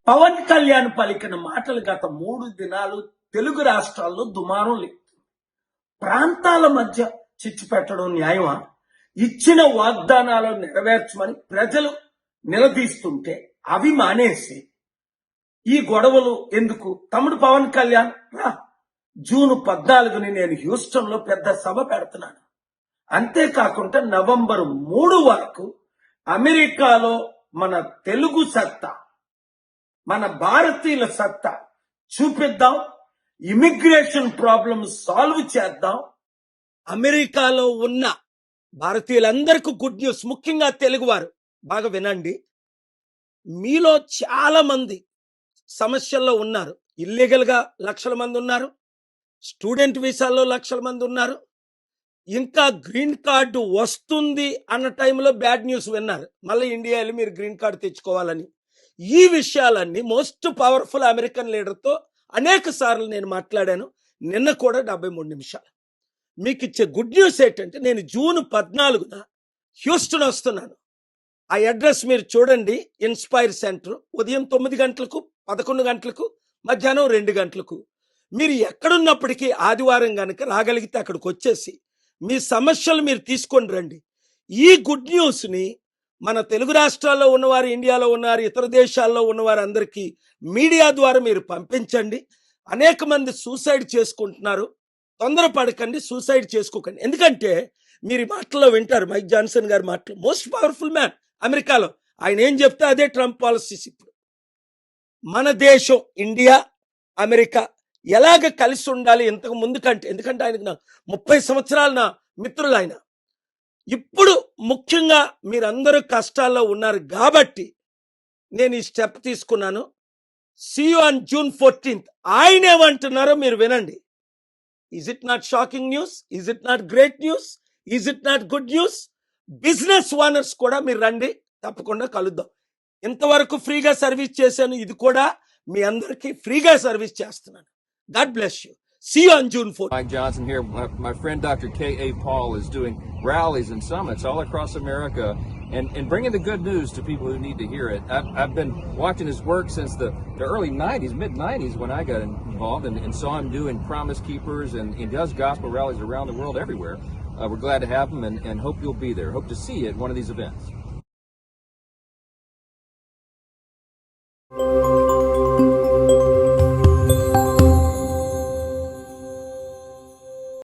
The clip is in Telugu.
పవన్ కళ్యాణ్ పలికిన మాటలు గత 3 దినాలు తెలుగు రాష్ట్రాల్లో దుమారం లేదు. ప్రాంతాల మధ్య చిచ్చు పెట్టడం న్యాయమా? ఇచ్చిన వాగ్దానాలు నెరవేర్చమని ప్రజలు నిలదీస్తుంటే అవి మానేసి ఈ గొడవలు ఎందుకు? తమ్ముడు పవన్ కళ్యాణ్ రా, జూన్ 14ని నేను హ్యూస్టన్ లో పెద్ద సభ పెడుతున్నాను. అంతేకాకుండా నవంబర్ 3 వరకు అమెరికాలో మన తెలుగు సత్తా, మన భారతీయుల సత్తా చూపిద్దాం. ఇమిగ్రేషన్ ప్రాబ్లమ్ సాల్వ్ చేద్దాం. అమెరికాలో ఉన్న భారతీయులందరికీ గుడ్ న్యూస్, ముఖ్యంగా తెలుగువారు బాగా వినండి. మీలో చాలా మంది సమస్యల్లో ఉన్నారు. ఇల్లీగల్ గా లక్షల మంది ఉన్నారు, స్టూడెంట్ వీసాల్లో లక్షల మంది ఉన్నారు, ఇంకా గ్రీన్ కార్డు వస్తుంది అన్న టైంలో బ్యాడ్ న్యూస్ విన్నారు. మళ్ళీ ఇండియా వెళ్ళి మీరు గ్రీన్ కార్డు తెచ్చుకోవాలని. ఈ విషయాలన్నీ మోస్ట్ పవర్ఫుల్ అమెరికన్ లీడర్తో అనేక సార్లు నేను మాట్లాడాను. నిన్న కూడా 73 నిమిషాలు. మీకు ఇచ్చే గుడ్ న్యూస్ ఏంటంటే నేను జూన్ 14న హ్యూస్టన్ వస్తున్నాను. ఆ అడ్రస్ మీరు చూడండి. ఇన్స్పైర్ సెంటర్, ఉదయం 9 గంటలకు, 11 గంటలకు, మధ్యాహ్నం 2 గంటలకు. మీరు ఎక్కడున్నప్పటికీ ఆదివారం కనుక రాగలిగితే అక్కడికి వచ్చేసి మీ సమస్యలు మీరు తీసుకొని రండి. ఈ గుడ్ న్యూస్ని మన తెలుగు రాష్ట్రాల్లో ఉన్నవారు, ఇండియాలో ఉన్నారు, ఇతర దేశాల్లో ఉన్నవారు అందరికీ మీడియా ద్వారా మీరు పంపించండి. అనేక మంది సూసైడ్ చేసుకుంటున్నారు. తొందరపడకండి, సూసైడ్ చేసుకోకండి. ఎందుకంటే మీరు ఈ మాటల్లో వింటారు, మైక్ జాన్సన్ గారి మాటలు. మోస్ట్ పవర్ఫుల్ మ్యాన్ అమెరికాలో. ఆయన ఏం చెప్తే అదే ట్రంప్ పాలసీస్. ఇప్పుడు మన దేశం ఇండియా, అమెరికా ఎలాగ కలిసి ఉండాలి ఇంతకు ముందు కంటే, ఎందుకంటే ఆయనకు నా 30 సంవత్సరాలు నా మిత్రులు ఆయన. ఇప్పుడు ముఖ్యంగా మీరందరూ కష్టాల్లో ఉన్నారు కాబట్టి నేను ఈ స్టెప్ తీసుకున్నాను. See you on June 14th. ఆయన ఏమంటున్నారో మీరు వినండి. Is it not shocking news? Is it not great news? Is it not good news? Business owners కూడా మీరు రండి, తప్పకుండా కలుద్దాం. ఇంతవరకు ఫ్రీగా సర్వీస్ చేశాను, ఇది కూడా మీ అందరికీ ఫ్రీగా సర్వీస్ చేస్తున్నాను. God bless you. See you on June 4th. Mike Johnson here. My friend Dr. K.A. Paul is doing rallies and summits all across America and bringing the good news to people who need to hear it. I've been watching his work since the early 90s, mid-90s when I got involved and saw him doing Promise Keepers, and he does gospel rallies around the world everywhere. We're glad to have him and hope you'll be there. Hope to see you at one of these events.